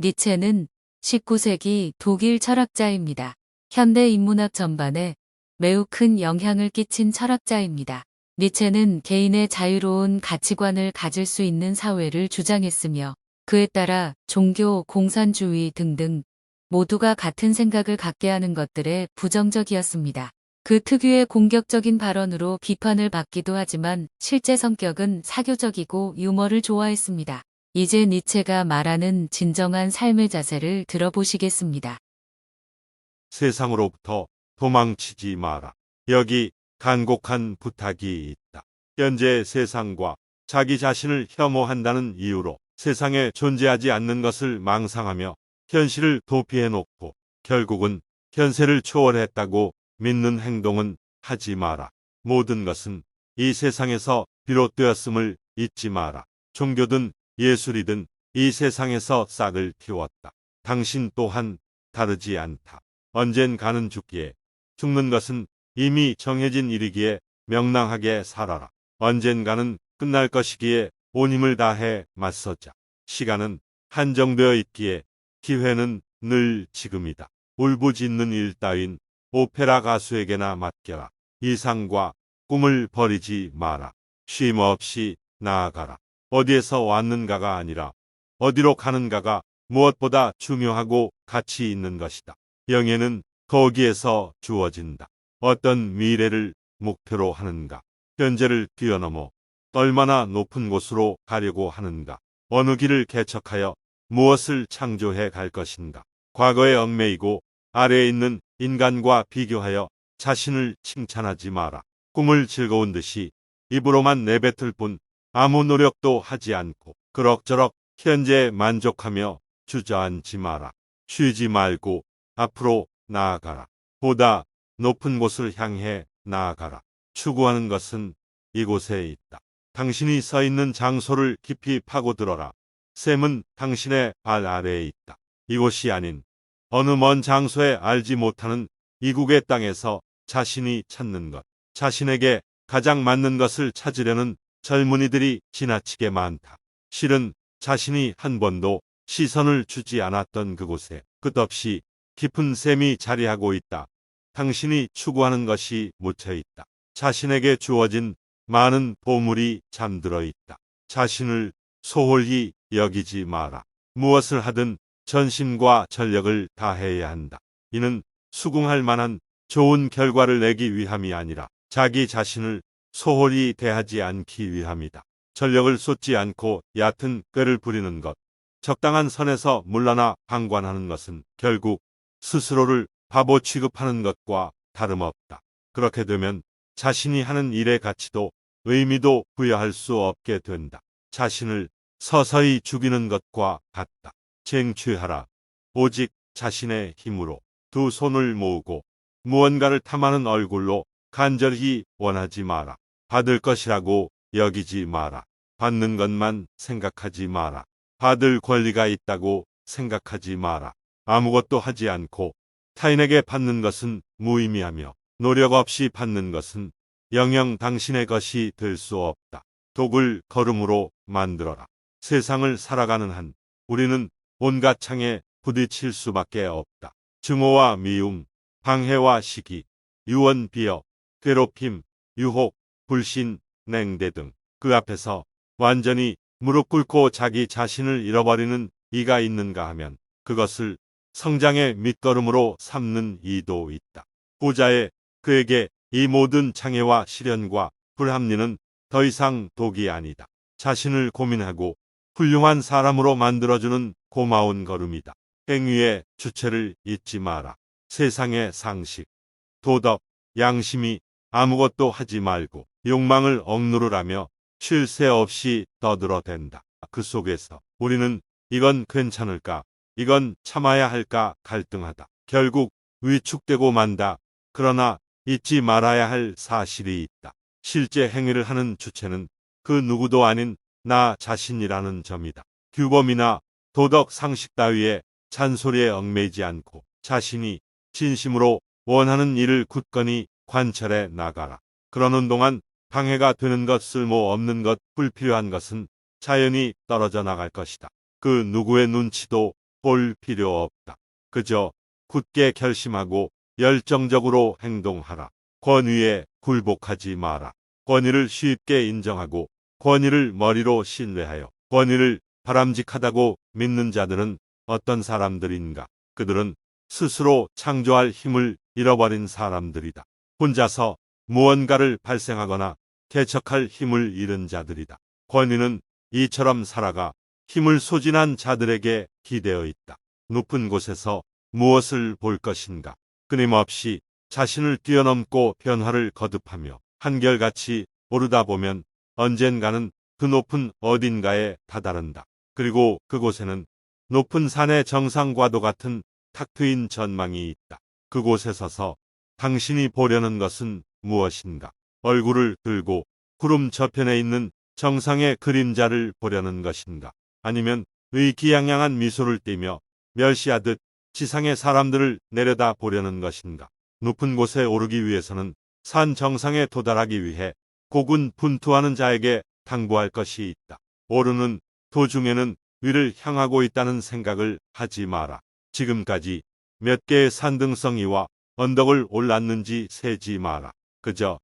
니체는 19세기 독일 철학자입니다. 현대 인문학 전반에 매우 큰 영향을 끼친 철학자입니다. 니체는 개인의 자유로운 가치관을 가질 수 있는 사회를 주장했으며 그에 따라 종교, 공산주의 등등 모두가 같은 생각을 갖게 하는 것들에 부정적이었습니다. 그 특유의 공격적인 발언으로 비판을 받기도 하지만 실제 성격은 사교적이고 유머를 좋아했습니다. 이제 니체가 말하는 진정한 삶의 자세를 들어보시겠습니다. 세상으로부터 도망치지 마라. 여기 간곡한 부탁이 있다. 현재 세상과 자기 자신을 혐오한다는 이유로 세상에 존재하지 않는 것을 망상하며 현실을 도피해놓고 결국은 현세를 초월했다고 믿는 행동은 하지 마라. 모든 것은 이 세상에서 비롯되었음을 잊지 마라. 종교든 예술이든 이 세상에서 싹을 틔웠다. 당신 또한 다르지 않다. 언젠가는 죽기에 죽는 것은 이미 정해진 일이기에 명랑하게 살아라. 언젠가는 끝날 것이기에 온 힘을 다해 맞서자. 시간은 한정되어 있기에 기회는 늘 지금이다. 울부짖는 일 따윈 오페라 가수에게나 맡겨라. 이상과 꿈을 버리지 마라. 쉼 없이 나아가라. 어디에서 왔는가가 아니라 어디로 가는가가 무엇보다 중요하고 가치 있는 것이다. 영예는 거기에서 주어진다. 어떤 미래를 목표로 하는가? 현재를 뛰어넘어 얼마나 높은 곳으로 가려고 하는가? 어느 길을 개척하여 무엇을 창조해 갈 것인가? 과거에 얽매이고 아래에 있는 인간과 비교하여 자신을 칭찬하지 마라. 꿈을 즐거운 듯이 입으로만 내뱉을 뿐 아무 노력도 하지 않고 그럭저럭 현재에 만족하며 주저앉지 마라. 쉬지 말고 앞으로 나아가라. 보다 높은 곳을 향해 나아가라. 추구하는 것은 이곳에 있다. 당신이 서 있는 장소를 깊이 파고들어라. 샘은 당신의 발 아래에 있다. 이곳이 아닌 어느 먼 장소에 알지 못하는 이국의 땅에서 자신이 찾는 것. 자신에게 가장 맞는 것을 찾으려는 젊은이들이 지나치게 많다. 실은 자신이 한 번도 시선을 주지 않았던 그곳에 끝없이 깊은 샘이 자리하고 있다. 당신이 추구하는 것이 묻혀 있다. 자신에게 주어진 많은 보물이 잠들어 있다. 자신을 소홀히 여기지 마라. 무엇을 하든 전심과 전력을 다해야 한다. 이는 수긍할 만한 좋은 결과를 내기 위함이 아니라 자기 자신을 소홀히 대하지 않기 위함이다. 전력을 쏟지 않고 얕은 꾀를 부리는 것, 적당한 선에서 물러나 방관하는 것은 결국 스스로를 바보 취급하는 것과 다름없다. 그렇게 되면 자신이 하는 일의 가치도 의미도 부여할 수 없게 된다. 자신을 서서히 죽이는 것과 같다. 쟁취하라. 오직 자신의 힘으로 두 손을 모으고 무언가를 탐하는 얼굴로 간절히 원하지 마라. 받을 것이라고 여기지 마라. 받는 것만 생각하지 마라. 받을 권리가 있다고 생각하지 마라. 아무것도 하지 않고 타인에게 받는 것은 무의미하며 노력 없이 받는 것은 영영 당신의 것이 될 수 없다. 독을 걸음으로 만들어라. 세상을 살아가는 한 우리는 온갖 창에 부딪힐 수밖에 없다. 증오와 미움, 방해와 시기, 유언 비어, 괴롭힘, 유혹, 불신, 냉대 등 그 앞에서 완전히 무릎 꿇고 자기 자신을 잃어버리는 이가 있는가 하면 그것을 성장의 밑거름으로 삼는 이도 있다. 후자에 그에게 이 모든 장애와 시련과 불합리는 더 이상 독이 아니다. 자신을 고민하고 훌륭한 사람으로 만들어주는 고마운 걸음이다. 행위의 주체를 잊지 마라. 세상의 상식, 도덕, 양심이 아무것도 하지 말고 욕망을 억누르라며 쉴 새 없이 떠들어댄다. 그 속에서 우리는 이건 괜찮을까, 이건 참아야 할까 갈등하다. 결국 위축되고 만다. 그러나 잊지 말아야 할 사실이 있다. 실제 행위를 하는 주체는 그 누구도 아닌 나 자신이라는 점이다. 규범이나 도덕 상식 따위의 잔소리에 얽매이지 않고 자신이 진심으로 원하는 일을 굳건히 관철해 나가라. 그러는 동안 방해가 되는 것, 쓸모없는 것, 불필요한 것은 자연히 떨어져 나갈 것이다. 그 누구의 눈치도 볼 필요 없다. 그저 굳게 결심하고 열정적으로 행동하라. 권위에 굴복하지 마라. 권위를 쉽게 인정하고 권위를 머리로 신뢰하여 권위를 바람직하다고 믿는 자들은 어떤 사람들인가? 그들은 스스로 창조할 힘을 잃어버린 사람들이다. 혼자서 무언가를 발생하거나 개척할 힘을 잃은 자들이다. 권위는 이처럼 살아가 힘을 소진한 자들에게 기대어 있다. 높은 곳에서 무엇을 볼 것인가? 끊임없이 자신을 뛰어넘고 변화를 거듭하며 한결같이 오르다 보면 언젠가는 그 높은 어딘가에 다다른다. 그리고 그곳에는 높은 산의 정상과도 같은 탁 트인 전망이 있다. 그곳에 서서 당신이 보려는 것은 무엇인가? 얼굴을 들고 구름 저편에 있는 정상의 그림자를 보려는 것인가? 아니면 의기양양한 미소를 띠며 멸시하듯 지상의 사람들을 내려다 보려는 것인가? 높은 곳에 오르기 위해서는 산 정상에 도달하기 위해 고군분투하는 자에게 당부할 것이 있다. 오르는 도중에는 위를 향하고 있다는 생각을 하지 마라. 지금까지 몇 개의 산등성이와 언덕을 올랐는지 세지 마라. 그저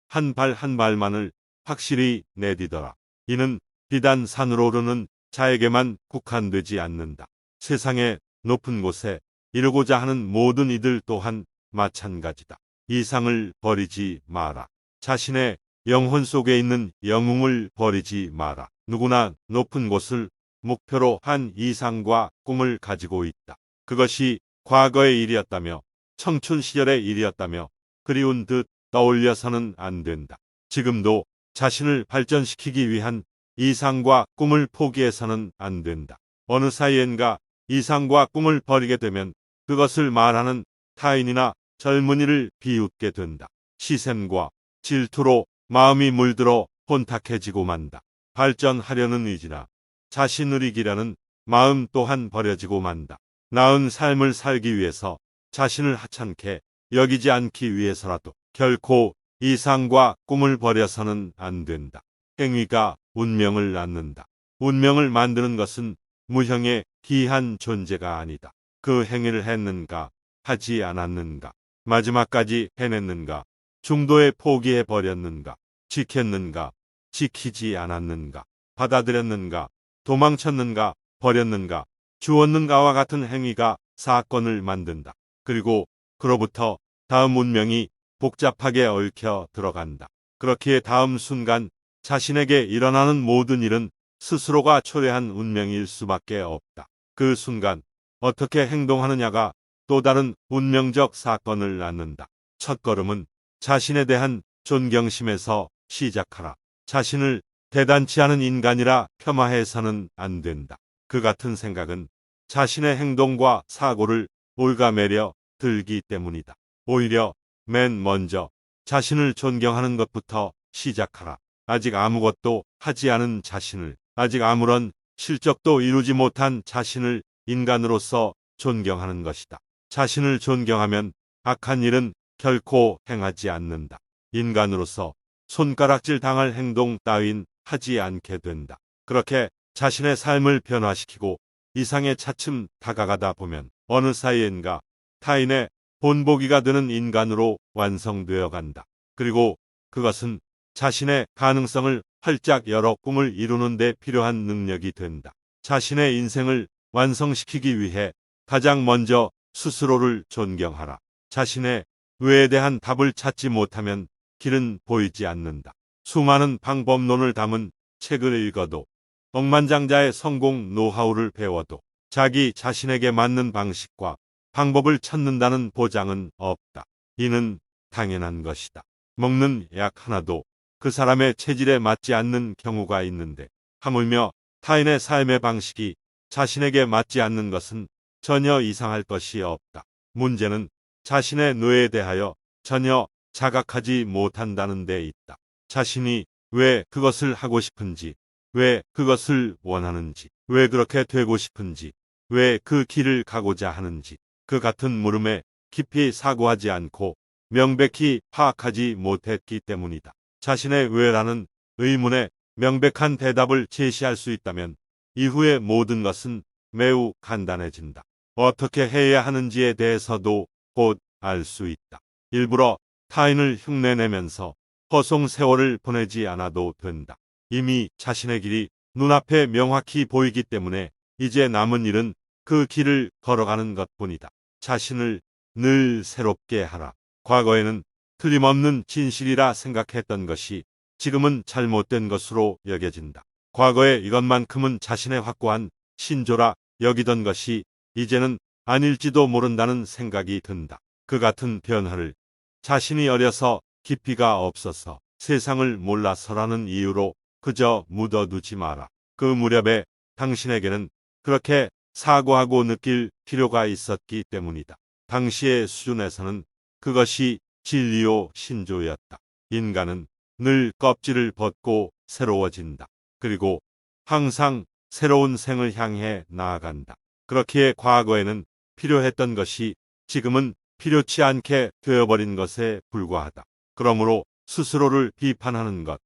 한 발 한 발만을 확실히 내디더라. 이는 비단 산으로 오르는 자에게만 국한되지 않는다. 세상의 높은 곳에 이르고자 하는 모든 이들 또한 마찬가지다. 이상을 버리지 마라. 자신의 영혼 속에 있는 영웅을 버리지 마라. 누구나 높은 곳을 목표로 한 이상과 꿈을 가지고 있다. 그것이 과거의 일이었다며 청춘 시절의 일이었다며 그리운 듯 떠올려서는 안 된다. 지금도 자신을 발전시키기 위한 이상과 꿈을 포기해서는 안 된다. 어느 사이엔가 이상과 꿈을 버리게 되면 그것을 말하는 타인이나 젊은이를 비웃게 된다. 시샘과 질투로 마음이 물들어 혼탁해지고 만다. 발전하려는 의지나 자신을 이기려는 마음 또한 버려지고 만다. 나은 삶을 살기 위해서 자신을 하찮게 여기지 않기 위해서라도 결코 이상과 꿈을 버려서는 안 된다. 행위가 운명을 낳는다. 운명을 만드는 것은 무형의 기한 존재가 아니다. 그 행위를 했는가, 하지 않았는가, 마지막까지 해냈는가, 중도에 포기해 버렸는가, 지켰는가, 지키지 않았는가, 받아들였는가, 도망쳤는가, 버렸는가, 주었는가와 같은 행위가 사건을 만든다. 그리고 그로부터 다음 운명이 복잡하게 얽혀 들어간다. 그렇기에 다음 순간 자신에게 일어나는 모든 일은 스스로가 초래한 운명일 수밖에 없다. 그 순간 어떻게 행동하느냐가 또 다른 운명적 사건을 낳는다. 첫걸음은 자신에 대한 존경심에서 시작하라. 자신을 대단치 않은 인간이라 폄하해서는 안 된다. 그 같은 생각은 자신의 행동과 사고를 올가매려 들기 때문이다. 오히려 맨 먼저 자신을 존경하는 것부터 시작하라. 아직 아무것도 하지 않은 자신을, 아직 아무런 실적도 이루지 못한 자신을 인간으로서 존경하는 것이다. 자신을 존경하면 악한 일은 결코 행하지 않는다. 인간으로서 손가락질 당할 행동 따윈 하지 않게 된다. 그렇게 자신의 삶을 변화시키고 이상에 차츰 다가가다 보면 어느 사이엔가 타인의 본보기가 되는 인간으로 완성되어 간다. 그리고 그것은 자신의 가능성을 활짝 열어 꿈을 이루는 데 필요한 능력이 된다. 자신의 인생을 완성시키기 위해 가장 먼저 스스로를 존경하라. 자신의 왜에 대한 답을 찾지 못하면 길은 보이지 않는다. 수많은 방법론을 담은 책을 읽어도 억만장자의 성공 노하우를 배워도 자기 자신에게 맞는 방식과 방법을 찾는다는 보장은 없다. 이는 당연한 것이다. 먹는 약 하나도 그 사람의 체질에 맞지 않는 경우가 있는데 하물며 타인의 삶의 방식이 자신에게 맞지 않는 것은 전혀 이상할 것이 없다. 문제는 자신의 뇌에 대하여 전혀 자각하지 못한다는 데 있다. 자신이 왜 그것을 하고 싶은지, 왜 그것을 원하는지, 왜 그렇게 되고 싶은지, 왜 그 길을 가고자 하는지, 그 같은 물음에 깊이 사고하지 않고 명백히 파악하지 못했기 때문이다. 자신의 왜라는 의문에 명백한 대답을 제시할 수 있다면 이후의 모든 것은 매우 간단해진다. 어떻게 해야 하는지에 대해서도 곧 알 수 있다. 일부러 타인을 흉내내면서 허송 세월을 보내지 않아도 된다. 이미 자신의 길이 눈앞에 명확히 보이기 때문에 이제 남은 일은 그 길을 걸어가는 것뿐이다. 자신을 늘 새롭게 하라. 과거에는 틀림없는 진실이라 생각했던 것이 지금은 잘못된 것으로 여겨진다. 과거에 이것만큼은 자신의 확고한 신조라 여기던 것이 이제는 아닐지도 모른다는 생각이 든다. 그 같은 변화를 자신이 어려서 깊이가 없어서 세상을 몰라서라는 이유로 그저 묻어두지 마라. 그 무렵에 당신에게는 그렇게 사고하고 느낄 필요가 있었기 때문이다. 당시의 수준에서는 그것이 진리요 신조였다. 인간은 늘 껍질을 벗고 새로워진다. 그리고 항상 새로운 생을 향해 나아간다. 그렇기에 과거에는 필요했던 것이 지금은 필요치 않게 되어버린 것에 불과하다. 그러므로 스스로를 비판하는 것,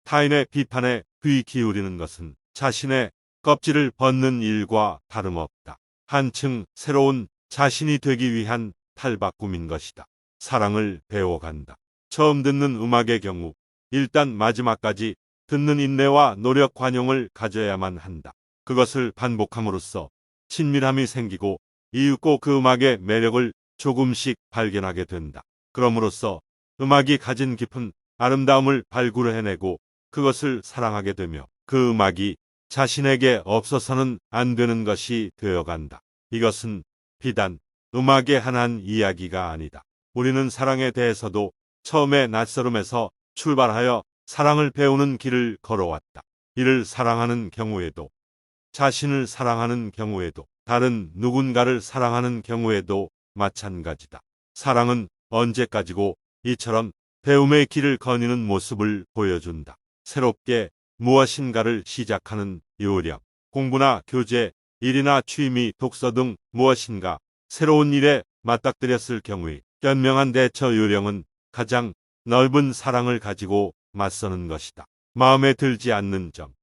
타인의 비판에 귀 기울이는 것은 자신의 껍질을 벗는 일과 다름없다. 한층 새로운 자신이 되기 위한 탈바꿈인 것이다. 사랑을 배워간다. 처음 듣는 음악의 경우 일단 마지막까지 듣는 인내와 노력 관용을 가져야만 한다. 그것을 반복함으로써 친밀함이 생기고 이윽고 그 음악의 매력을 조금씩 발견하게 된다. 그럼으로써 음악이 가진 깊은 아름다움을 발굴해내고 그것을 사랑하게 되며 그 음악이 자신에게 없어서는 안 되는 것이 되어간다. 이것은 비단 음악의 한 이야기가 아니다. 우리는 사랑에 대해서도 처음에 낯설음에서 출발하여 사랑을 배우는 길을 걸어왔다. 이를 사랑하는 경우에도, 자신을 사랑하는 경우에도, 다른 누군가를 사랑하는 경우에도 마찬가지다. 사랑은 언제까지고 이처럼 배움의 길을 거니는 모습을 보여준다. 새롭게 무엇인가를 시작하는 요령, 공부나 교재, 일이나 취미, 독서 등 무엇인가 새로운 일에 맞닥뜨렸을 경우의 현명한 대처 요령은 가장 넓은 사랑을 가지고 맞서는 것이다. 마음에 들지 않는 점,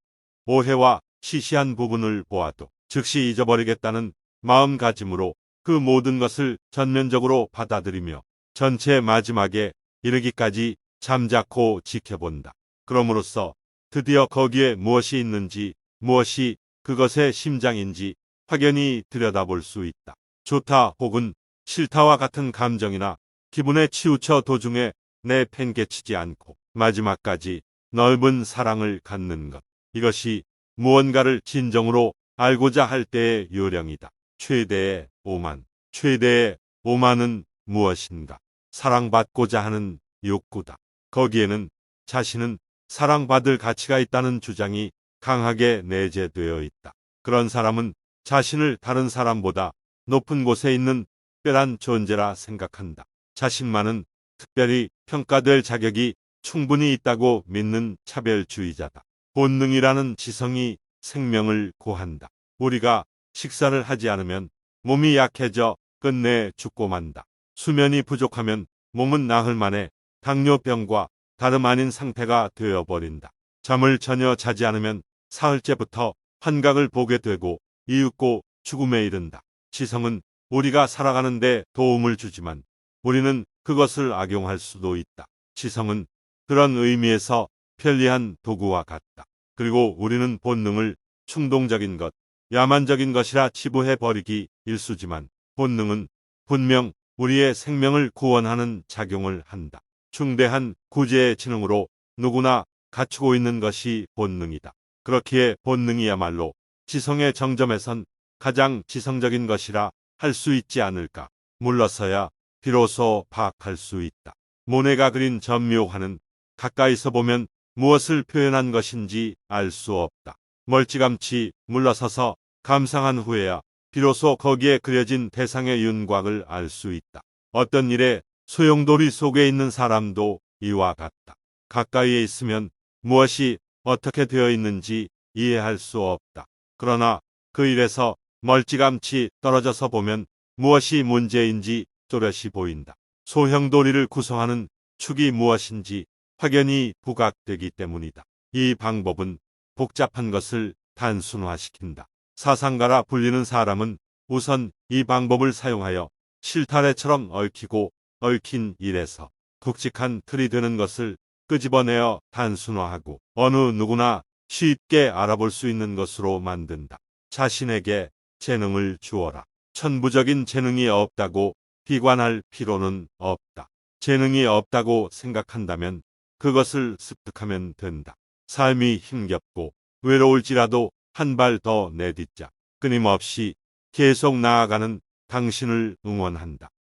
오해와 시시한 부분을 보아도 즉시 잊어버리겠다는 마음가짐으로 그 모든 것을 전면적으로 받아들이며 전체의 마지막에 이르기까지 잠자코 지켜본다. 그럼으로써 드디어 거기에 무엇이 있는지, 무엇이 그것의 심장인지 확연히 들여다볼 수 있다. 좋다 혹은 싫다와 같은 감정이나 기분에 치우쳐 도중에 내팽개치지 않고 마지막까지 넓은 사랑을 갖는 것. 이것이 무언가를 진정으로 알고자 할 때의 요령이다. 최대의 오만. 최대의 오만은 무엇인가? 사랑받고자 하는 욕구다. 거기에는 자신은 사랑받을 가치가 있다는 주장이 강하게 내재되어 있다. 그런 사람은 자신을 다른 사람보다 높은 곳에 있는 특별한 존재라 생각한다. 자신만은 특별히 평가될 자격이 충분히 있다고 믿는 차별주의자다. 본능이라는 지성이 생명을 고한다. 우리가 식사를 하지 않으면 몸이 약해져 끝내 죽고 만다. 수면이 부족하면 몸은 나흘 만에 당뇨병과 다름 아닌 상태가 되어버린다. 잠을 전혀 자지 않으면 사흘째부터 환각을 보게 되고 이윽고 죽음에 이른다. 지성은 우리가 살아가는 데 도움을 주지만 우리는 그것을 악용할 수도 있다. 지성은 그런 의미에서 편리한 도구와 같다. 그리고 우리는 본능을 충동적인 것, 야만적인 것이라 치부해버리기 일쑤지만 본능은 분명 우리의 생명을 구원하는 작용을 한다. 중대한 구제의 지능으로 누구나 갖추고 있는 것이 본능이다. 그렇기에 본능이야말로 지성의 정점에선 가장 지성적인 것이라 할 수 있지 않을까. 물러서야 비로소 파악할 수 있다. 모네가 그린 전묘화는 가까이서 보면 무엇을 표현한 것인지 알 수 없다. 멀찌감치 물러서서 감상한 후에야 비로소 거기에 그려진 대상의 윤곽을 알 수 있다. 어떤 일에 소용돌이 속에 있는 사람도 이와 같다. 가까이에 있으면 무엇이 어떻게 되어 있는지 이해할 수 없다. 그러나 그 일에서 멀찌감치 떨어져서 보면 무엇이 문제인지 또렷이 보인다. 소형돌이를 구성하는 축이 무엇인지 확연히 부각되기 때문이다. 이 방법은 복잡한 것을 단순화시킨다. 사상가라 불리는 사람은 우선 이 방법을 사용하여 실타래처럼 얽히고 얽힌 일에서 굵직한 틀이 되는 것을 끄집어내어 단순화하고 어느 누구나 쉽게 알아볼 수 있는 것으로 만든다. 자신에게 재능을 주어라. 천부적인 재능이 없다고 비관할 필요는 없다. 재능이 없다고 생각한다면 그것을 습득하면 된다. 삶이 힘겹고 외로울지라도 한 발 더 내딛자. 끊임없이 계속 나아가는 당신을 응원한다.